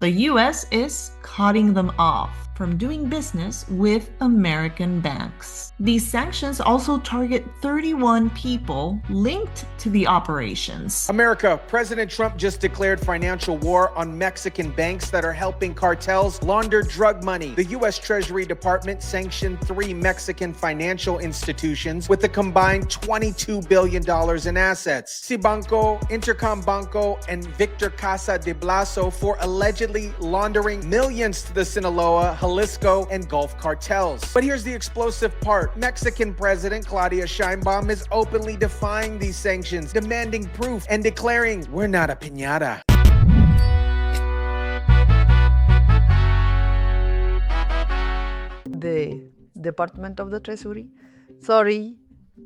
the U.S. is cutting them off from doing business with American banks. These sanctions also target 31 people linked to the operations. America, President Trump just declared financial war on Mexican banks that are helping cartels launder drug money. The U.S. Treasury Department sanctioned 3 Mexican financial institutions with a combined $22 billion in assets. CIBanco, Intercam Banco, and Vector Casa de Bolsa for allegedly laundering millions to the Sinaloa, Jalisco, and Gulf cartels. But here's the explosive part. Mexican President Claudia Sheinbaum is openly defying these sanctions, demanding proof, and declaring, "We're not a piñata." The Department of the Treasury? Sorry,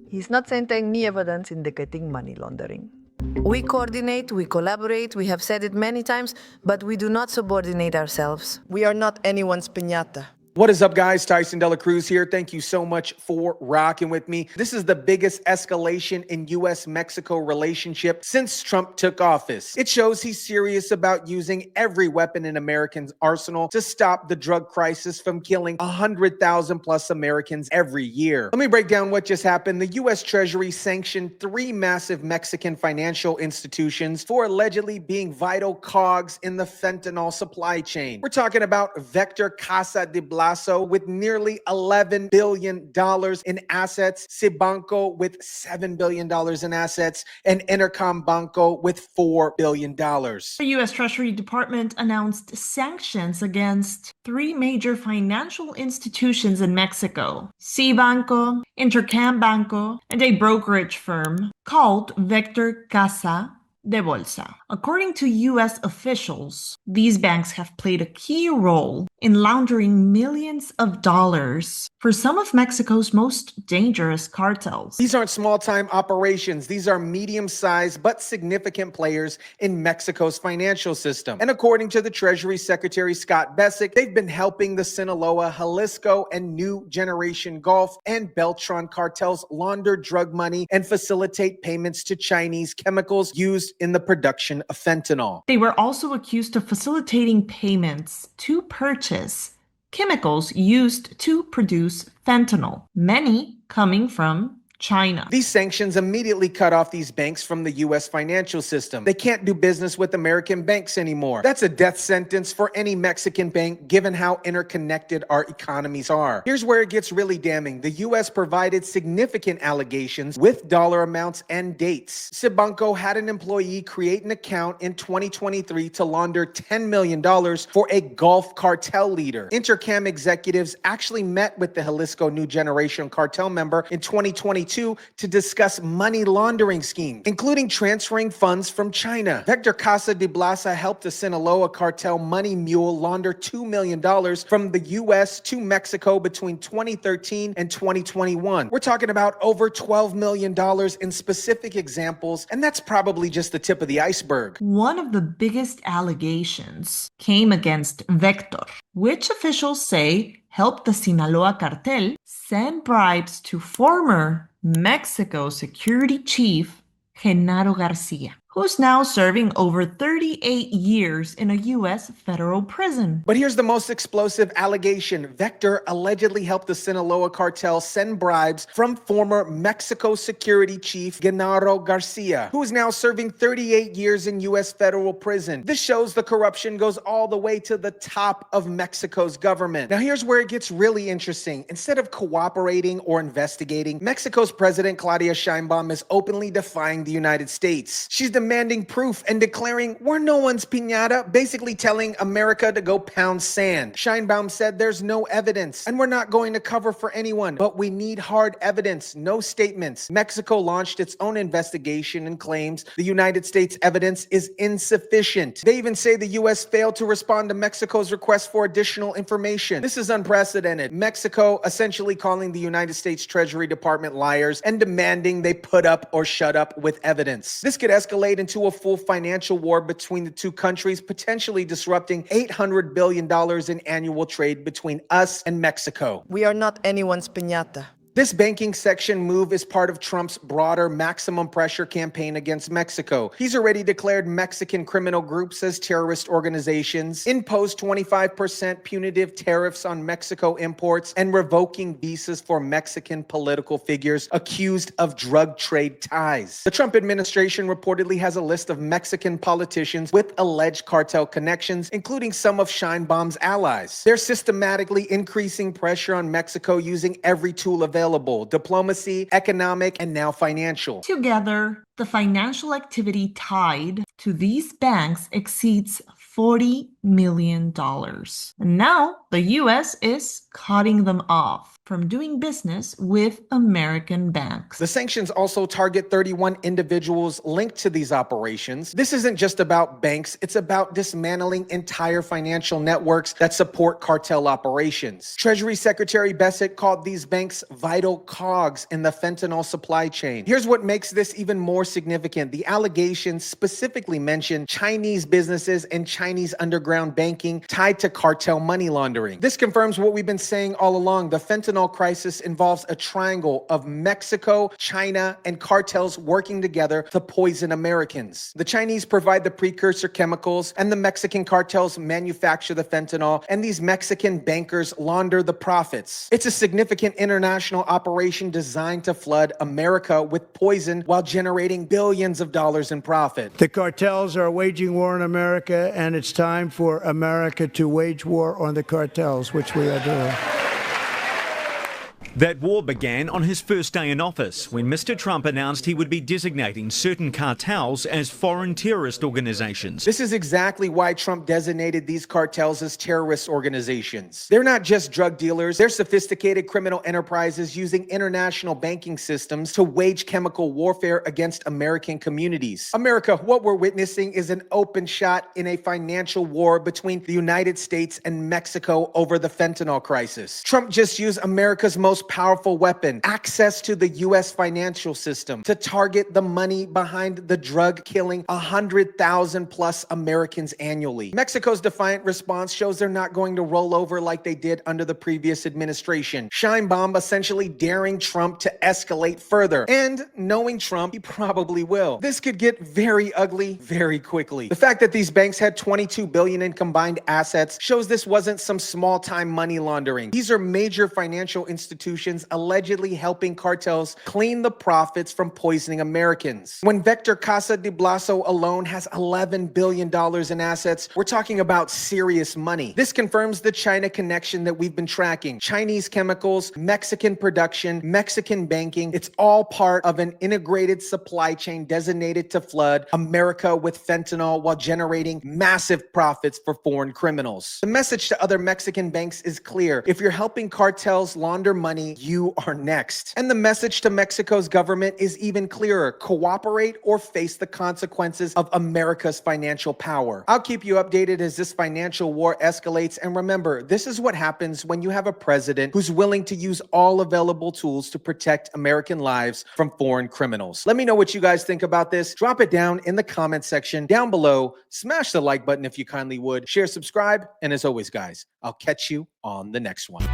he's not sent any evidence indicating money laundering. We coordinate, we collaborate, we have said it many times, but we do not subordinate ourselves. We are not anyone's piñata. What is up, guys? Tyson De La Cruz here. Thank you so much for rocking with me. This is the biggest escalation in U.S.-Mexico relationship since Trump took office. It shows he's serious about using every weapon in Americans' arsenal to stop the drug crisis from killing 100,000 plus Americans every year. Let me break down what just happened. The U.S. Treasury sanctioned 3 massive Mexican financial institutions for allegedly being vital cogs in the fentanyl supply chain. We're talking about Vector Casa de Bolsa with nearly $11 billion in assets, CIBanco with $7 billion in assets, and Intercam Banco with $4 billion. The U.S. Treasury Department announced sanctions against 3 major financial institutions in Mexico: CIBanco, Intercam Banco, and a brokerage firm called Vector Casa de Bolsa. According to U.S. officials, these banks have played a key role in laundering millions of dollars for some of Mexico's most dangerous cartels. These aren't small-time operations. These are medium-sized but significant players in Mexico's financial system. And according to the Treasury Secretary Scott Bessick, they've been helping the Sinaloa, Jalisco, and New Generation Gulf and Beltran cartels launder drug money and facilitate payments to Chinese chemicals used in the production of fentanyl. They were also accused of facilitating payments to purchase chemicals used to produce fentanyl, many coming from China. These sanctions immediately cut off these banks from the U.S. financial system. They can't do business with American banks anymore. That's a death sentence for any Mexican bank, given how interconnected our economies are. Here's where it gets really damning. The U.S. provided significant allegations with dollar amounts and dates. CIBanco had an employee create an account in 2023 to launder $10 million for a Gulf cartel leader. Intercam executives actually met with the Jalisco New Generation cartel member in 2022 to discuss money laundering schemes, including transferring funds from China. Vector Casa de Bolsa helped the Sinaloa cartel money mule launder $2 million from the U.S. to Mexico between 2013 and 2021. We're talking about over $12 million in specific examples, and that's probably just the tip of the iceberg. One of the biggest allegations came against Vector, which officials say helped the Sinaloa cartel send bribes to former Mexico security chief Genaro Garcia, who's now serving over 38 years in a U.S. federal prison. But here's the most explosive allegation. Vector allegedly helped the Sinaloa cartel send bribes from former Mexico security chief Genaro Garcia, who is now serving 38 years in U.S. federal prison. This shows the corruption goes all the way to the top of Mexico's government. Now here's where it gets really interesting. Instead of cooperating or investigating, Mexico's President Claudia Sheinbaum is openly defying the United States. She's demanding proof and declaring, "We're no one's piñata," basically telling America to go pound sand. Sheinbaum said there's no evidence and we're not going to cover for anyone, but we need hard evidence, no statements. Mexico launched its own investigation and claims the United States evidence is insufficient. They even say the U.S. failed to respond to Mexico's request for additional information. This is unprecedented. Mexico essentially calling the United States Treasury Department liars and demanding they put up or shut up with evidence. This could escalate into a full financial war between the two countries, potentially disrupting $800 billion in annual trade between us and Mexico. We are not anyone's piñata. This banking section move is part of Trump's broader maximum pressure campaign against Mexico. He's already declared Mexican criminal groups as terrorist organizations, imposed 25% punitive tariffs on Mexico imports, and revoking visas for Mexican political figures accused of drug trade ties. The Trump administration reportedly has a list of Mexican politicians with alleged cartel connections, including some of Sheinbaum's allies. They're systematically increasing pressure on Mexico using every tool available: diplomacy, economic, and now financial. Together, the financial activity tied to these banks exceeds $40 million. And now the U.S. is cutting them off from doing business with American banks. The sanctions also target 31 individuals linked to these operations. This isn't just about banks, it's about dismantling entire financial networks that support cartel operations. Treasury Secretary Bessent called these banks vital cogs in the fentanyl supply chain. Here's what makes this even more significant. The allegations specifically mention Chinese businesses and Chinese underground banking tied to cartel money laundering. This confirms what we've been saying all along. The fentanyl crisis involves a triangle of Mexico, China, and cartels working together to poison Americans. The Chinese provide the precursor chemicals, and the Mexican cartels manufacture the fentanyl, and these Mexican bankers launder the profits. It's a significant international operation designed to flood America with poison while generating billions of dollars in profit. The cartels are waging war on America, and it's time for America to wage war on the cartels, which we are doing. That war began on his first day in office when Mr. Trump announced he would be designating certain cartels as foreign terrorist organizations. This is exactly why Trump designated these cartels as terrorist organizations. They're not just drug dealers, they're sophisticated criminal enterprises using international banking systems to wage chemical warfare against American communities. America, what we're witnessing is an open shot in a financial war between the United States and Mexico over the fentanyl crisis. Trump just used America's most powerful weapon, access to the U.S. financial system, to target the money behind the drug killing 100,000 plus Americans annually. Mexico's defiant response shows they're not going to roll over like they did under the previous administration. Sheinbaum essentially daring Trump to escalate further. And knowing Trump, he probably will. This could get very ugly very quickly. The fact that these banks had $22 billion in combined assets shows this wasn't some small-time money laundering. These are major financial institutions allegedly helping cartels clean the profits from poisoning Americans. When Vector Casa de Bolsa alone has $11 billion in assets, we're talking about serious money. This confirms the China connection that we've been tracking. Chinese chemicals, Mexican production, Mexican banking, it's all part of an integrated supply chain designated to flood America with fentanyl while generating massive profits for foreign criminals. The message to other Mexican banks is clear. If you're helping cartels launder money, you are next. And the message to Mexico's government is even clearer. Cooperate or face the consequences of America's financial power. I'll keep you updated as this financial war escalates. And remember, this is what happens when you have a president who's willing to use all available tools to protect American lives from foreign criminals. Let me know what you guys think about this. Drop it down in the comment section down below. Smash the like button if you kindly would. Share, subscribe. And as always, guys, I'll catch you on the next one.